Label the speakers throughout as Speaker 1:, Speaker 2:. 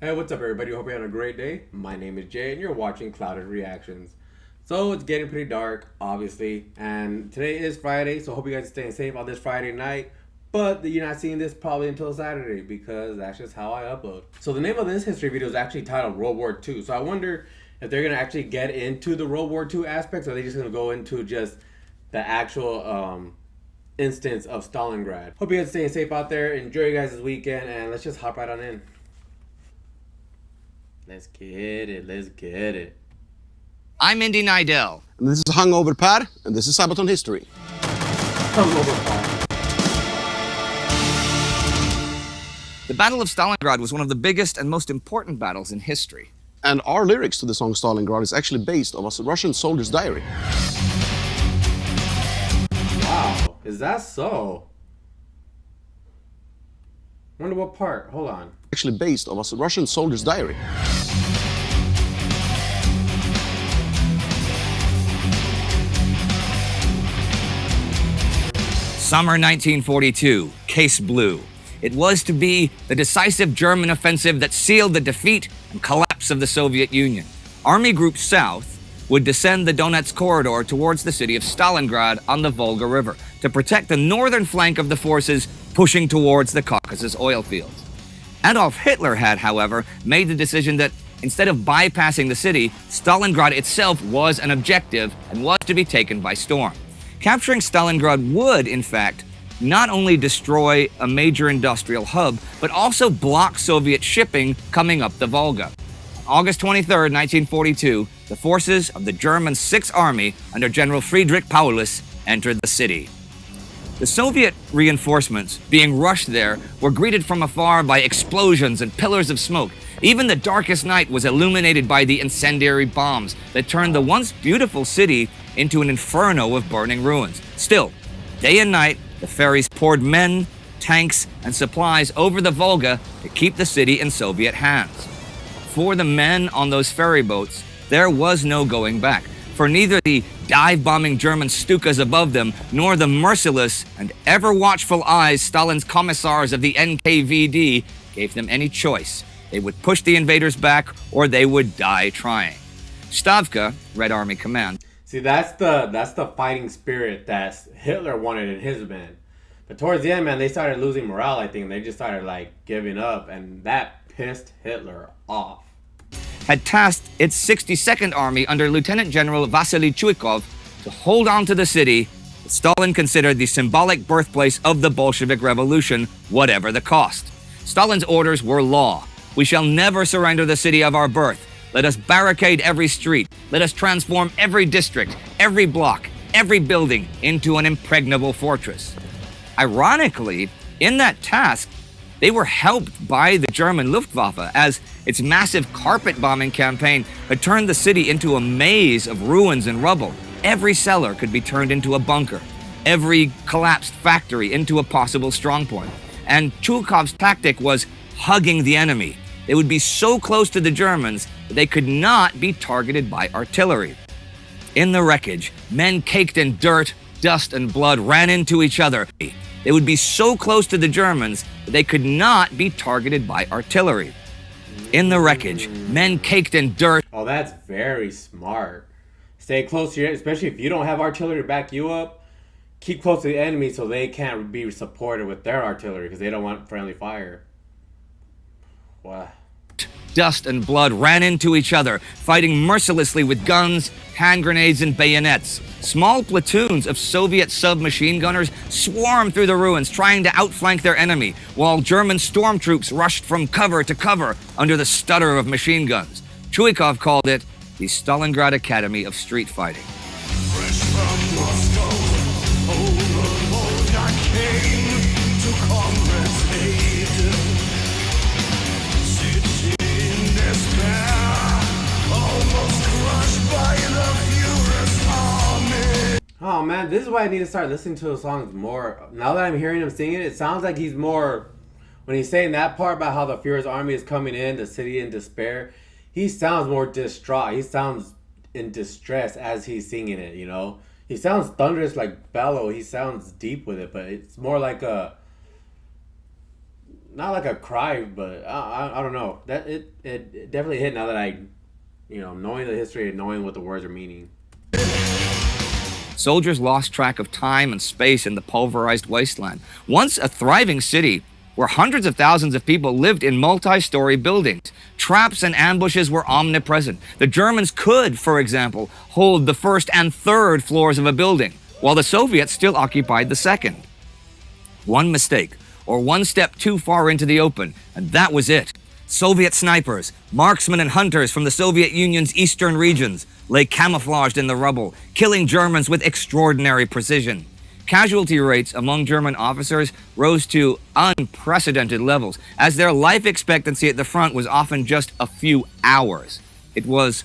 Speaker 1: Hey, what's up, everybody? Hope you're having a great day. My name is Jay, and you're watching Clouded Reactions. So, it's getting pretty dark, obviously, and today is Friday, so hope you guys are staying safe on this Friday night. But you're not seeing this probably until Saturday because that's just how I upload. So, the name of this history video is actually titled World War II. So, I wonder if they're going to actually get into the World War II aspects, or are they just going to go into just the actual instance of Stalingrad. Hope you guys are staying safe out there. Enjoy your guys' weekend, and let's just hop right on in. Let's get it. Let's get it.
Speaker 2: I'm Indy Nidell.
Speaker 3: And this is Hungover Per, and this is Sabaton History.
Speaker 1: Hungover Per.
Speaker 2: The Battle of Stalingrad was one of the biggest and most important battles in history.
Speaker 3: And our lyrics to the song Stalingrad is actually based on a Russian soldier's diary.
Speaker 1: Wow, is that so? Wonder what part? Hold on.
Speaker 3: Actually based on a Russian soldier's diary.
Speaker 2: Summer 1942, Case Blue. It was to be the decisive German offensive that sealed the defeat and collapse of the Soviet Union. Army Group South would descend the Donetsk corridor towards the city of Stalingrad on the Volga River to protect the northern flank of the forces pushing towards the Caucasus oil fields. Adolf Hitler had, however, made the decision that instead of bypassing the city, Stalingrad itself was an objective and was to be taken by storm. Capturing Stalingrad would, in fact, not only destroy a major industrial hub, but also block Soviet shipping coming up the Volga. August 23, 1942, the forces of the German Sixth Army under General Friedrich Paulus entered the city. The Soviet reinforcements being rushed there were greeted from afar by explosions and pillars of smoke. Even the darkest night was illuminated by the incendiary bombs that turned the once beautiful city into an inferno of burning ruins. Still, day and night, the ferries poured men, tanks, and supplies over the Volga to keep the city in Soviet hands. For the men on those ferry boats, there was no going back, for neither the dive-bombing German Stukas above them, nor the merciless and ever-watchful eyes Stalin's commissars of the NKVD gave them any choice. They would push the invaders back, or they would die trying. Stavka, Red Army Command.
Speaker 1: See, that's the fighting spirit that Hitler wanted in his men. But towards the end, man, they started losing morale, I think. They just started, giving up, and that pissed Hitler off.
Speaker 2: Had tasked its 62nd Army under Lieutenant General Vasily Chuikov to hold on to the city that Stalin considered the symbolic birthplace of the Bolshevik Revolution, whatever the cost. Stalin's orders were law. We shall never surrender the city of our birth. Let us barricade every street. Let us transform every district, every block, every building into an impregnable fortress. Ironically, in that task, they were helped by the German Luftwaffe, as its massive carpet bombing campaign had turned the city into a maze of ruins and rubble. Every cellar could be turned into a bunker, every collapsed factory into a possible strongpoint. And Chuikov's tactic was hugging the enemy. They would be so close to the Germans that they could not be targeted by artillery. In the wreckage, men caked in dirt, dust, and blood ran into each other. They would be so close to the Germans that they could not be targeted by artillery. In the wreckage, men caked in dirt.
Speaker 1: Oh, that's very smart. Stay close to your, especially if you don't have artillery to back you up. Keep close to the enemy so they can't be supported with their artillery because they don't want friendly fire. Wow.
Speaker 2: Dust and blood ran into each other, fighting mercilessly with guns, hand grenades, and bayonets. Small platoons of Soviet submachine gunners swarmed through the ruins, trying to outflank their enemy, while German stormtroops rushed from cover to cover under the stutter of machine guns. Chuikov called it the Stalingrad Academy of Street Fighting.
Speaker 4: Fresh from Moscow, I came to comrade's aid. Sitting in despair, almost crushed by the furious army.
Speaker 1: Oh man, this is why I need to start listening to the songs more. Now that I'm hearing him sing it, it sounds like he's more, when he's saying that part about how the furious army is coming in, the city in despair, he sounds more distraught. He sounds in distress as he's singing it, you know? He sounds thunderous like bellow. He sounds deep with it, but it's more like a not like a cry, but I don't know. That it definitely hit now that I, knowing the history and knowing what the words are meaning.
Speaker 2: Soldiers lost track of time and space in the pulverized wasteland. Once a thriving city where hundreds of thousands of people lived in multi-story buildings, traps and ambushes were omnipresent. The Germans could, for example, hold the first and third floors of a building, while the Soviets still occupied the second. One mistake, or one step too far into the open, and that was it. Soviet snipers, marksmen and hunters from the Soviet Union's eastern regions lay camouflaged in the rubble, killing Germans with extraordinary precision. Casualty rates among German officers rose to unprecedented levels, as their life expectancy at the front was often just a few hours. It was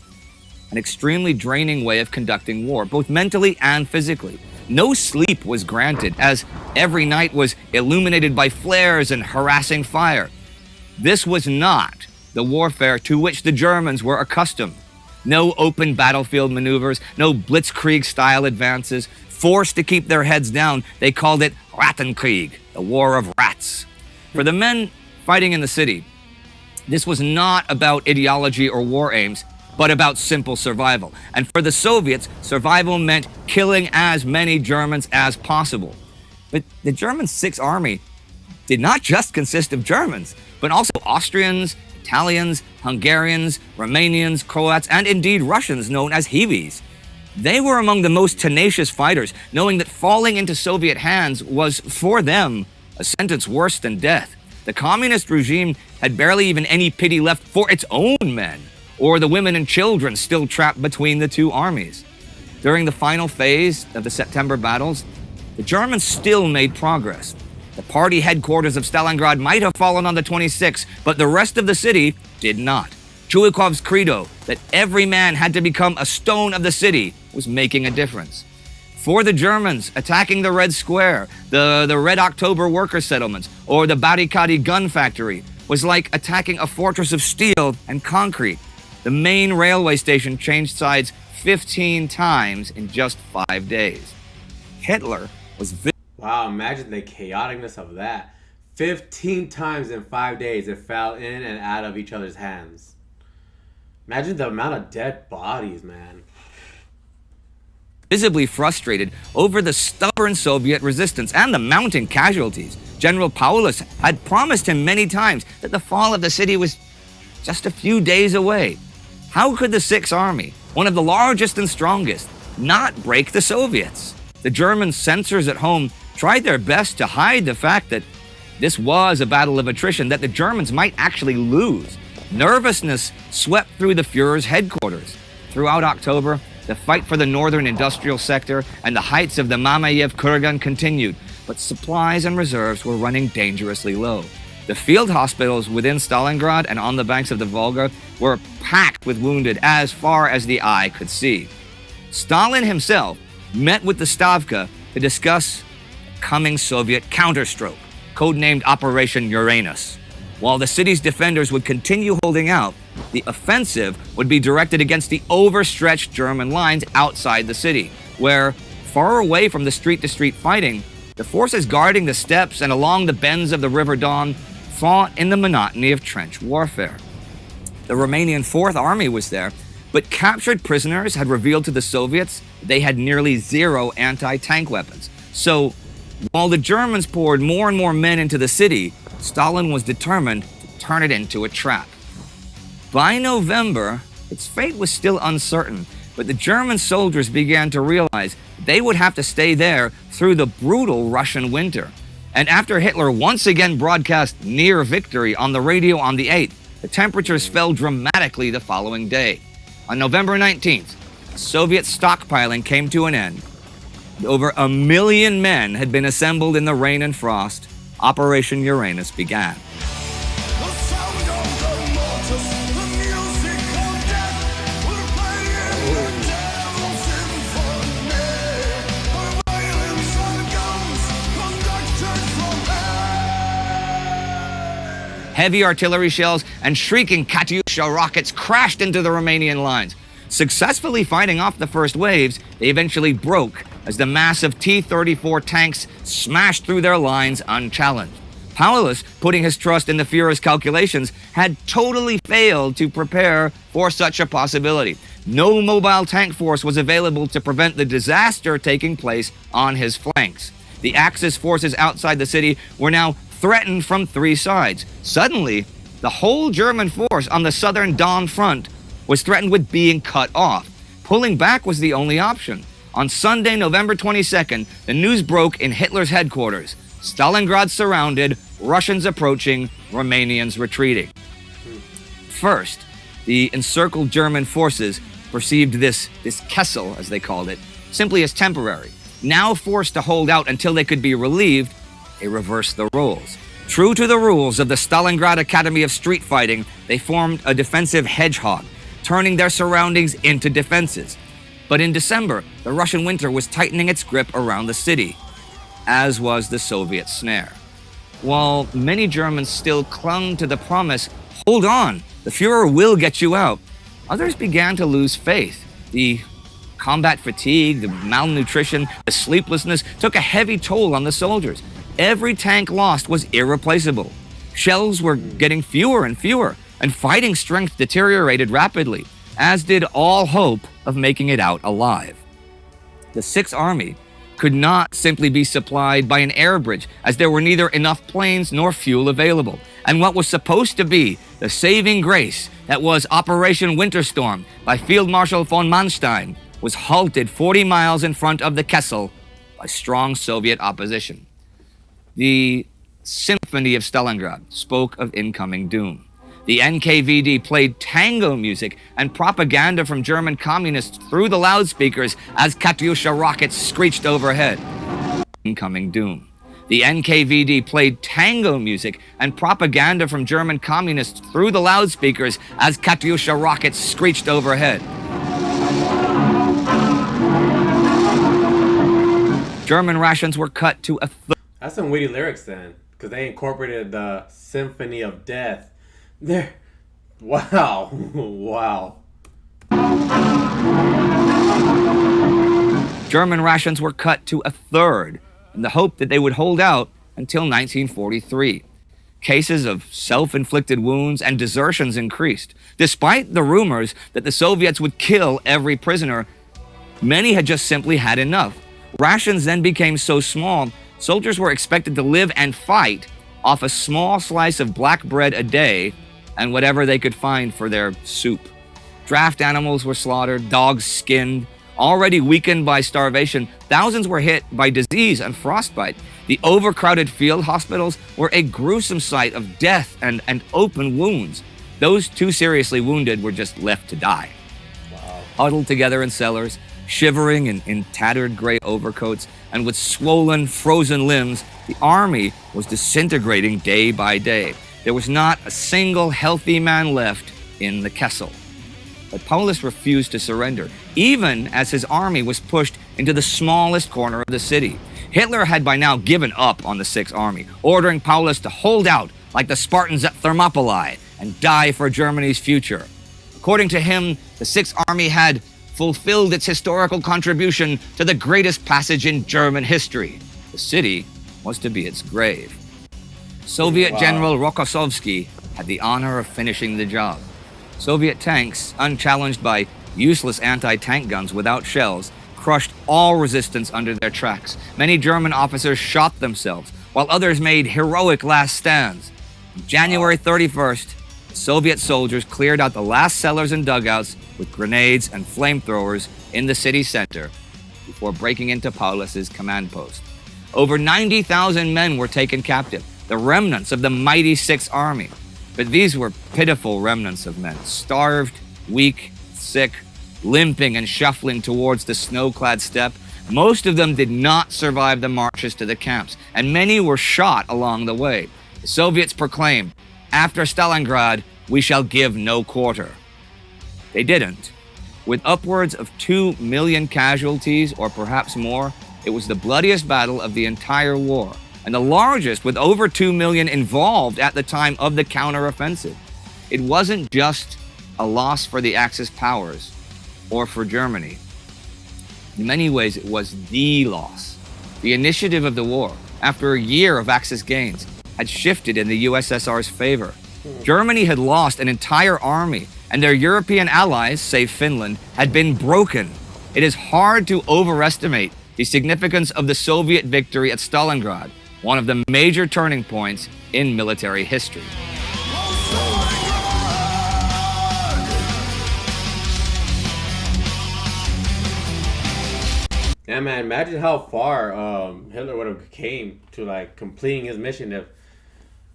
Speaker 2: an extremely draining way of conducting war, both mentally and physically. No sleep was granted, as every night was illuminated by flares and harassing fire. This was not the warfare to which the Germans were accustomed. No open battlefield maneuvers, no blitzkrieg-style advances. Forced to keep their heads down, they called it Rattenkrieg, the war of rats. For the men fighting in the city, this was not about ideology or war aims, but about simple survival. And for the Soviets, survival meant killing as many Germans as possible. But the German Sixth Army did not just consist of Germans, but also Austrians, Italians, Hungarians, Romanians, Croats, and indeed Russians known as Hiwis. They were among the most tenacious fighters, knowing that falling into Soviet hands was, for them, a sentence worse than death. The communist regime had barely even any pity left for its own men, or the women and children still trapped between the two armies. During the final phase of the September battles, the Germans still made progress. The party headquarters of Stalingrad might have fallen on the 26th, but the rest of the city did not. Chuikov's credo that every man had to become a stone of the city was making a difference. For the Germans, attacking the Red Square, the Red October worker settlements, or the Barikadi gun factory was like attacking a fortress of steel and concrete. The main railway station changed sides 15 times in just 5 days. Hitler was
Speaker 1: Wow, imagine the chaoticness of that. 15 times in 5 days it fell in and out of each other's hands. Imagine the amount of dead bodies, man.
Speaker 2: visibly frustrated over the stubborn Soviet resistance and the mounting casualties. General Paulus had promised him many times that the fall of the city was just a few days away. How could the Sixth Army, one of the largest and strongest, not break the Soviets? The German censors at home tried their best to hide the fact that this was a battle of attrition, that the Germans might actually lose. Nervousness swept through the Fuhrer's headquarters. Throughout October, the fight for the northern industrial sector and the heights of the Mamayev Kurgan continued, but supplies and reserves were running dangerously low. The field hospitals within Stalingrad and on the banks of the Volga were packed with wounded as far as the eye could see. Stalin himself met with the Stavka to discuss the coming Soviet counterstroke, codenamed Operation Uranus. While the city's defenders would continue holding out, the offensive would be directed against the overstretched German lines outside the city, where, far away from the street-to-street fighting, the forces guarding the steppes and along the bends of the River Don fought in the monotony of trench warfare. The Romanian Fourth Army was there, but captured prisoners had revealed to the Soviets they had nearly zero anti-tank weapons. So, while the Germans poured more and more men into the city, Stalin was determined to turn it into a trap. By November, its fate was still uncertain, but the German soldiers began to realize they would have to stay there through the brutal Russian winter. And after Hitler once again broadcast near victory on the radio on the 8th, the temperatures fell dramatically the following day. On November 19th, Soviet stockpiling came to an end. Over 1 million men had been assembled in the rain and frost. Operation Uranus began.
Speaker 4: The sound of the mortars, the music of death, we're playing the devil's symphony. Our violence and guns, conducted from hell.
Speaker 2: Heavy artillery shells and shrieking Katyusha rockets crashed into the Romanian lines. Successfully fighting off the first waves, they eventually broke as the massive T-34 tanks smashed through their lines unchallenged. Paulus, putting his trust in the Führer's calculations, had totally failed to prepare for such a possibility. No mobile tank force was available to prevent the disaster taking place on his flanks. The Axis forces outside the city were now threatened from three sides. Suddenly, the whole German force on the southern Don front was threatened with being cut off. Pulling back was the only option. On Sunday, November 22nd, the news broke in Hitler's headquarters. Stalingrad surrounded, Russians approaching, Romanians retreating. First, the encircled German forces perceived this Kessel, as they called it, simply as temporary. Now forced to hold out until they could be relieved, they reversed the roles. True to the rules of the Stalingrad Academy of Street Fighting, they formed a defensive hedgehog, turning their surroundings into defenses. But in December, the Russian winter was tightening its grip around the city, as was the Soviet snare. While many Germans still clung to the promise, hold on, the Führer will get you out, others began to lose faith. The combat fatigue, the malnutrition, the sleeplessness took a heavy toll on the soldiers. Every tank lost was irreplaceable. Shells were getting fewer and fewer, and fighting strength deteriorated rapidly, as did all hope of making it out alive. The Sixth Army could not simply be supplied by an air bridge, as there were neither enough planes nor fuel available. And what was supposed to be the saving grace that was Operation Winterstorm by Field Marshal von Manstein was halted 40 miles in front of the Kessel by strong Soviet opposition. The Symphony of Stalingrad spoke of incoming doom. The NKVD played tango music and propaganda from German communists through the loudspeakers as Katyusha rockets screeched overhead. Incoming doom. The NKVD played tango music and propaganda from German communists through the loudspeakers as Katyusha rockets screeched overhead. German rations were cut to a third.
Speaker 1: That's some witty lyrics then, because they incorporated the Symphony of Death. There. Wow. Wow.
Speaker 2: German rations were cut to a third in the hope that they would hold out until 1943. Cases of self-inflicted wounds and desertions increased. Despite the rumors that the Soviets would kill every prisoner, many had just simply had enough. Rations then became so small, soldiers were expected to live and fight off a small slice of black bread a day and whatever they could find for their soup. Draft animals were slaughtered, dogs skinned. Already weakened by starvation, thousands were hit by disease and frostbite. The overcrowded field hospitals were a gruesome sight of death and open wounds. Those too seriously wounded were just left to die. Wow. Huddled together in cellars, shivering in tattered gray overcoats, and with swollen, frozen limbs, the army was disintegrating day by day. There was not a single healthy man left in the Kessel. But Paulus refused to surrender, even as his army was pushed into the smallest corner of the city. Hitler had by now given up on the Sixth Army, ordering Paulus to hold out like the Spartans at Thermopylae and die for Germany's future. According to him, the Sixth Army had fulfilled its historical contribution to the greatest passage in German history. The city was to be its grave. Soviet General Rokossovsky had the honor of finishing the job. Soviet tanks, unchallenged by useless anti-tank guns without shells, crushed all resistance under their tracks. Many German officers shot themselves, while others made heroic last stands. On January 31st, Soviet soldiers cleared out the last cellars and dugouts with grenades and flamethrowers in the city center before breaking into Paulus's command post. Over 90,000 men were taken captive, the remnants of the mighty Sixth Army. But these were pitiful remnants of men, starved, weak, sick, limping and shuffling towards the snow-clad steppe. Most of them did not survive the marches to the camps, and many were shot along the way. The Soviets proclaimed, "After Stalingrad, we shall give no quarter." They didn't. With upwards of 2 million casualties, or perhaps more, it was the bloodiest battle of the entire war, and the largest with over 2 million involved at the time of the counteroffensive. It wasn't just a loss for the Axis powers or for Germany. In many ways, it was the loss. The initiative of the war, after a year of Axis gains, had shifted in the USSR's favor. Germany had lost an entire army, and their European allies, save Finland, had been broken. It is hard to overestimate the significance of the Soviet victory at Stalingrad, one of the major turning points in military history.
Speaker 1: Yeah, man, imagine how far Hitler would have came to like completing his mission if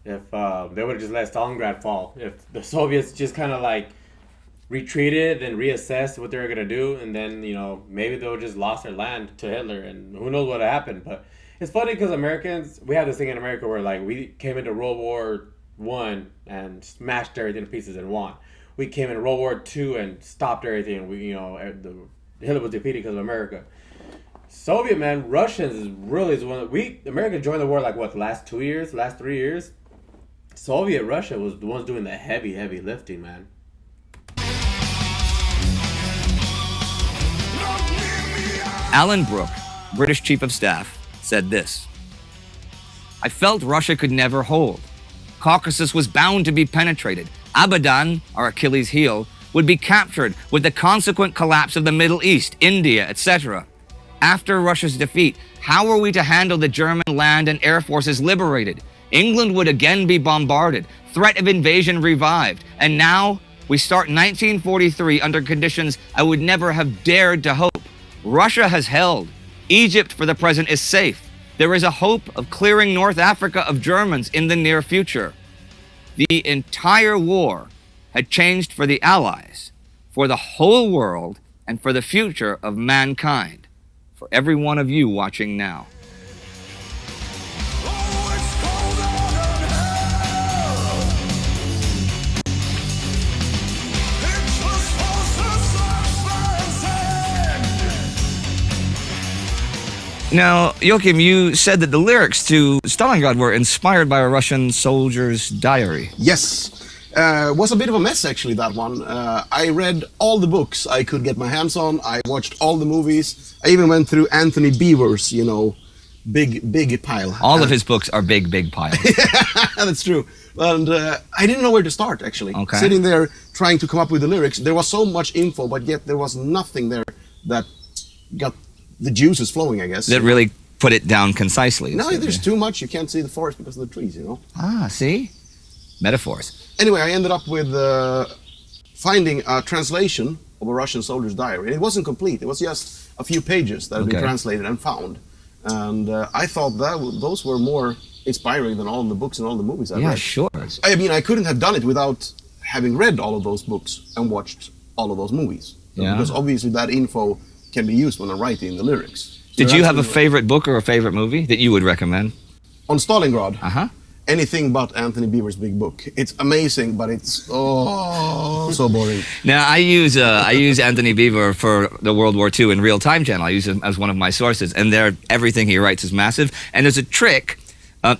Speaker 1: they would have just let Stalingrad fall. If the Soviets just kind of like retreated, then reassessed what they were gonna do, and then maybe they would just lost their land to Hitler, and who knows what happened. But it's funny because Americans, we have this thing in America where like we came into World War I and smashed everything to pieces and won. We came into World War II and stopped everything. Hitler was defeated because of America. Soviet, man, Russians is really the one that America joined the war like what, last 3 years? Soviet Russia was the ones doing the heavy lifting, man.
Speaker 2: Alan Brooke, British Chief of Staff, said this: "I felt Russia could never hold. Caucasus was bound to be penetrated. Abadan, our Achilles heel, would be captured with the consequent collapse of the Middle East, India, etc. After Russia's defeat, how are we to handle the German land and air forces liberated? England would again be bombarded, threat of invasion revived, and now we start 1943 under conditions I would never have dared to hope. Russia has held. Egypt for the present is safe. There is a hope of clearing North Africa of Germans in the near future." The entire war had changed for the Allies, for the whole world, and for the future of mankind. For every one of you watching now. Now, Joachim, you said that the lyrics to Stalingrad were inspired by a Russian soldier's diary.
Speaker 3: Yes. Was a bit of a mess, actually, that one. I read all the books I could get my hands on. I watched all the movies. I even went through Anthony Beevor's, big pile.
Speaker 2: All of his books are big piles.
Speaker 3: That's true. And I didn't know where to start, actually.
Speaker 2: Okay.
Speaker 3: Sitting there trying to come up with the lyrics. There was so much info, but yet there was nothing there that got the juices flowing, I guess.
Speaker 2: That really put it down concisely.
Speaker 3: No, there's too much. You can't see the forest because of the trees,
Speaker 2: Ah, see? Metaphors.
Speaker 3: Anyway, I ended up with finding a translation of a Russian soldier's diary. And it wasn't complete. It was just a few pages that had been translated and found. And I thought that those were more inspiring than all the books and all the movies I read.
Speaker 2: Yeah, sure.
Speaker 3: I mean, I couldn't have done it without having read all of those books and watched all of those movies.
Speaker 2: Yeah.
Speaker 3: Because obviously that info can be used when I'm writing the lyrics.
Speaker 2: Did you have a favorite book or a favorite movie that you would recommend?
Speaker 3: On Stalingrad?
Speaker 2: Uh-huh.
Speaker 3: Anything but Anthony Beevor's big book. It's amazing, but it's so boring.
Speaker 2: Now, I use Anthony Beevor for the World War II in Real Time channel. I use him as one of my sources, and everything he writes is massive. And there's a trick.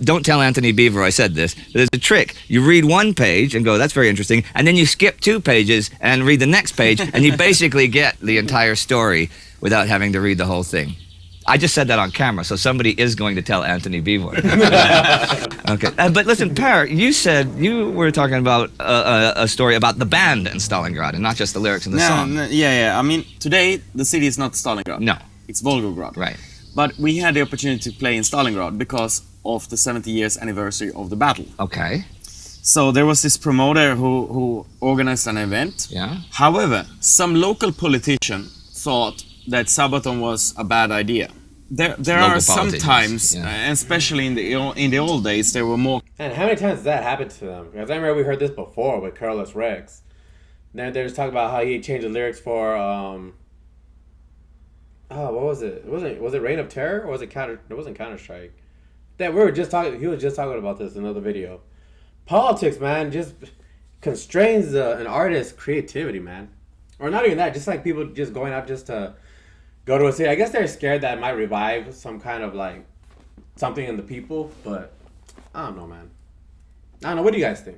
Speaker 2: Don't tell Anthony Beevor I said this. But there's a trick. You read one page and go, "That's very interesting," and then you skip 2 pages and read the next page, and you basically get the entire story without having to read the whole thing. I just said that on camera, so somebody is going to tell Anthony Beevor. Okay, but listen, Per, you said you were talking about a story about the band in Stalingrad and not just the lyrics in the song.
Speaker 5: Yeah. I mean, today the city is not Stalingrad.
Speaker 2: No.
Speaker 5: It's Volgograd.
Speaker 2: Right.
Speaker 5: But we had the opportunity to play in Stalingrad because of the 70 years anniversary of the battle.
Speaker 2: Okay.
Speaker 5: So there was this promoter who organized an event.
Speaker 2: Yeah.
Speaker 5: However, some local politician thought that Sabaton was a bad idea. There are sometimes, especially in the old days, there were more.
Speaker 1: And how many times has that happened to them? Because I remember we heard this before with Carlos Rex. Then they was talking about how he changed the lyrics for what was it? Was it Reign of Terror or was it Counter? It wasn't Counter-Strike. That we were just talking. He was just talking about this in another video. Politics, man, just constrains an artist's creativity, man. Or not even that. Just like people just going out just to go to a city. I guess they're scared that it might revive some kind of like something in the people. But I don't know, man. I don't know. What do you guys think?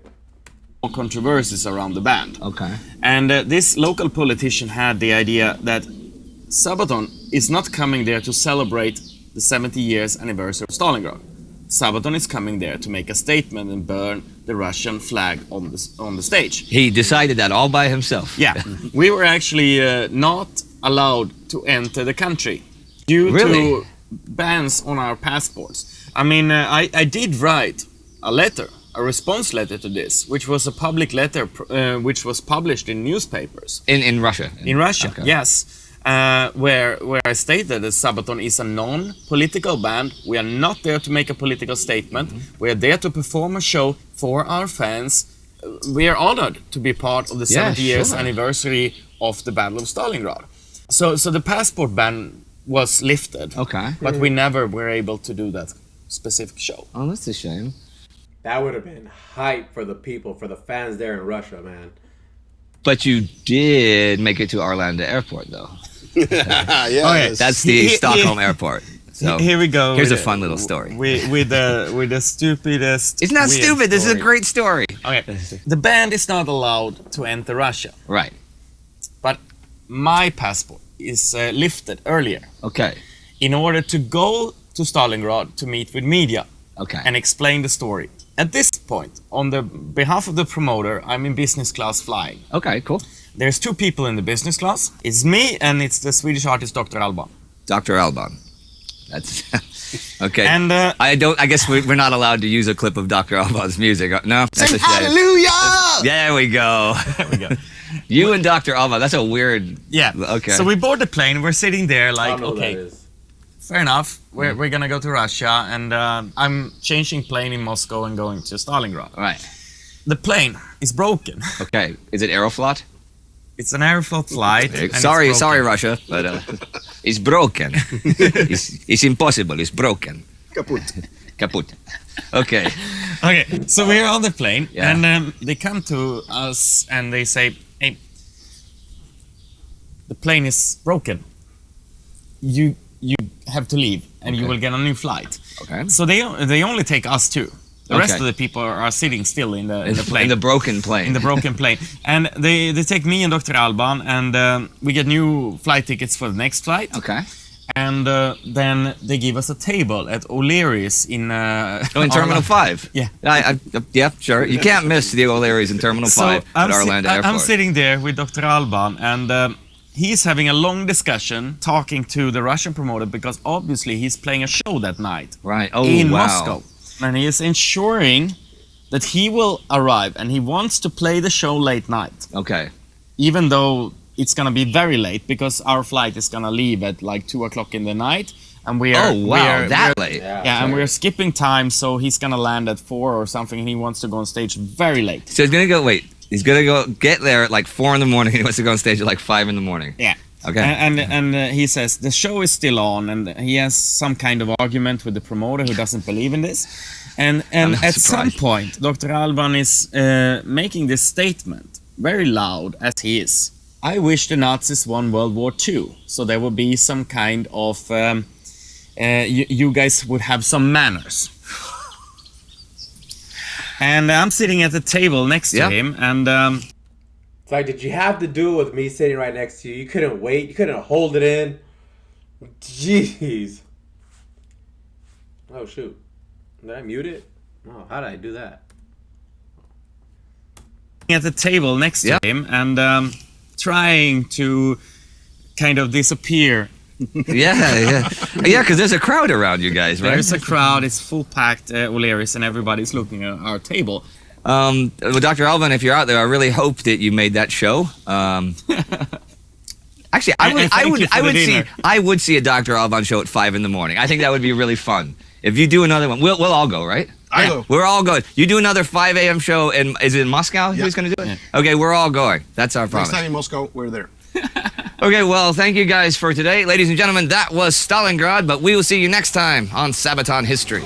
Speaker 5: Controversies around the band.
Speaker 2: Okay.
Speaker 5: And this local politician had the idea that Sabaton is not coming there to celebrate the 70 years anniversary of Stalingrad, Sabaton is coming there to make a statement and burn the Russian flag on the stage.
Speaker 2: He decided that all by himself.
Speaker 5: Yeah, we were actually not allowed to enter the country due to bans on our passports. I mean, I did write a letter, a response letter to this, which was a public letter which was published in newspapers.
Speaker 2: In Russia?
Speaker 5: In Russia,
Speaker 2: okay.
Speaker 5: yes. Where I stated that Sabaton is a non-political band. We are not there to make a political statement. We are there to perform a show for our fans. We are honored to be part of the 70 years anniversary of the Battle of Stalingrad. So the passport ban was lifted.
Speaker 2: Okay.
Speaker 5: But we never were able to do that specific show.
Speaker 2: Oh, that's a shame.
Speaker 1: That would have been hype for the people, for the fans there in Russia, man.
Speaker 2: But you did make it to Arlanda Airport, though.
Speaker 3: Yes.
Speaker 2: That's the Stockholm airport. So
Speaker 5: here we go.
Speaker 2: Here's a fun little story.
Speaker 5: With the stupidest.
Speaker 2: It's not
Speaker 5: weird
Speaker 2: stupid. This is a
Speaker 5: story.
Speaker 2: great story.
Speaker 5: Okay. The band is not allowed to enter Russia,
Speaker 2: Right.
Speaker 5: but my passport is lifted earlier
Speaker 2: Okay.
Speaker 5: in order to go to Stalingrad to meet with media
Speaker 2: Okay.
Speaker 5: and explain the story. At this point, on the behalf of the promoter, I'm in business class flying.
Speaker 2: Okay, cool.
Speaker 5: There's two people in the business class. It's me and it's the Swedish artist Dr. Alban.
Speaker 2: Dr. Alban. That's okay.
Speaker 5: And
Speaker 2: I guess we're not allowed to use a clip of Dr. Alban's music. No, that's a shame.
Speaker 3: Hallelujah!
Speaker 2: There we go.
Speaker 5: there we go.
Speaker 2: You and Dr. Alban. That's a weird.
Speaker 5: Yeah.
Speaker 2: Okay.
Speaker 5: So we board the plane. We're sitting there
Speaker 1: I
Speaker 5: like,
Speaker 1: don't know
Speaker 5: okay,
Speaker 1: what that is.
Speaker 5: fair enough. We're gonna go to Russia, and I'm changing plane in Moscow and going to Stalingrad.
Speaker 2: Right.
Speaker 5: The plane is broken.
Speaker 2: Okay. Is it Aeroflot?
Speaker 5: It's an Aeroflot flight. and it's
Speaker 2: Sorry,
Speaker 5: broken.
Speaker 2: sorry, Russia, but it's broken. it's impossible. It's broken. Kaput. Okay.
Speaker 5: Okay, so we're on the plane,
Speaker 2: Yeah.
Speaker 5: and they come to us and they say, "Hey, the plane is broken. You have to leave, and you
Speaker 2: Okay.
Speaker 5: will get a new flight."
Speaker 2: Okay.
Speaker 5: So they only take us two. The rest
Speaker 2: Okay.
Speaker 5: of the people are sitting still in the plane.
Speaker 2: In the broken plane.
Speaker 5: In the broken plane. And they take me and Dr. Alban, and we get new flight tickets for the next flight.
Speaker 2: Okay.
Speaker 5: And then they give us a table at O'Leary's in...
Speaker 2: in Terminal 5?
Speaker 5: Yeah.
Speaker 2: Yeah, sure. You can't miss the O'Leary's in Terminal 5 at Arlanda Airport.
Speaker 5: I'm sitting there with Dr. Alban, and he's having a long discussion talking to the Russian promoter, because obviously he's playing a show that night.
Speaker 2: Right. Oh,
Speaker 5: in
Speaker 2: wow.
Speaker 5: Moscow. And he is ensuring that he will arrive, and he wants to play the show late night.
Speaker 2: Okay.
Speaker 5: Even though it's gonna be very late, because our flight is gonna leave at like 2 o'clock in the night, and we are
Speaker 2: Oh, wow. That late.
Speaker 5: yeah, and we're skipping time, so he's gonna land at 4 or something, and he wants to go on stage very late.
Speaker 2: So he's gonna go get there at like 4 in the morning. He wants to go on stage at like 5 in the morning.
Speaker 5: Yeah.
Speaker 2: Okay.
Speaker 5: And he says the show is still on, and he has some kind of argument with the promoter who doesn't believe in this. And at some
Speaker 2: surprised.
Speaker 5: point, Dr. Alban is making this statement very loud, as he is. I wish the Nazis won World War II, so there would be some kind of you guys would have some manners. And I'm sitting at the table next to him, and
Speaker 1: It's like, did you have to do it with me sitting right next to you? You couldn't wait. You couldn't hold it in. Jeez. Oh, shoot. Did I mute it? Oh, how did I do that?
Speaker 5: at the table next to him, and trying to kind of disappear.
Speaker 2: Yeah, because there's a crowd around you guys, right?
Speaker 5: There's a crowd, it's full packed, O'Leary's, and everybody's looking at our table.
Speaker 2: Well, Dr. Alban, if you're out there, I really hope that you made that show. Actually, I would see a Dr. Alban show at 5 in the morning. I think that would be really fun. If you do another one, we'll all go, right?
Speaker 3: I go.
Speaker 2: We're all going. You do another 5 a.m. show, and is it in Moscow?
Speaker 3: Yeah.
Speaker 2: Who's going to do it?
Speaker 5: Yeah.
Speaker 2: Okay, we're all going. That's our promise.
Speaker 3: Next time in Moscow, we're there.
Speaker 2: Okay, well, thank you guys for today. Ladies and gentlemen, that was Stalingrad, but we will see you next time on Sabaton History.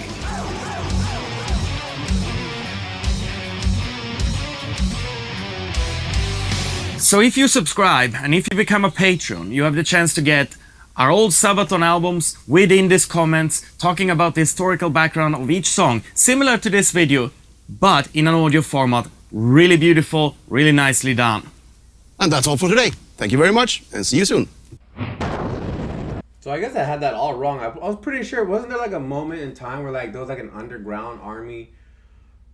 Speaker 5: So if you subscribe and if you become a patron, you have the chance to get our old Sabaton albums with in-this comments talking about the historical background of each song, similar to this video, but in an audio format. Really beautiful, really nicely done.
Speaker 3: And that's all for today. Thank you very much, and see you soon.
Speaker 1: So I guess I had that all wrong. I was pretty sure, wasn't there like a moment in time where like there was like an underground army?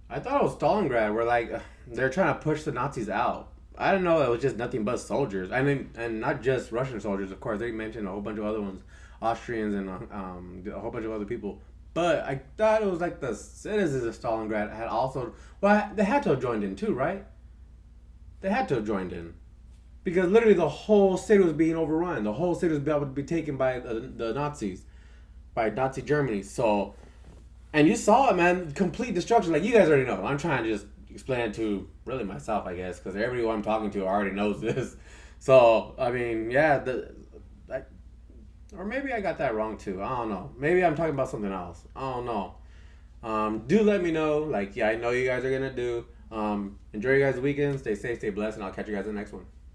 Speaker 1: I thought it was Stalingrad, where like they're trying to push the Nazis out. I didn't know it was just nothing but soldiers. I mean, and not just Russian soldiers, of course. They mentioned a whole bunch of other ones, Austrians and a whole bunch of other people. But I thought it was like the citizens of Stalingrad had also. Well, they had to have joined in too, right? They had to have joined in. Because literally the whole city was being overrun. The whole city was about to be taken by the Nazis, by Nazi Germany. So, and you saw it, man, complete destruction. Like you guys already know. I'm trying to just explain it to really myself, I guess, because everybody who I'm talking to already knows this. So, I mean, yeah, or maybe I got that wrong too. I don't know. Maybe I'm talking about something else. I don't know. Do let me know. Like, yeah, I know you guys are gonna do. Enjoy your guys' weekend. Stay safe, stay blessed, and I'll catch you guys in the next one.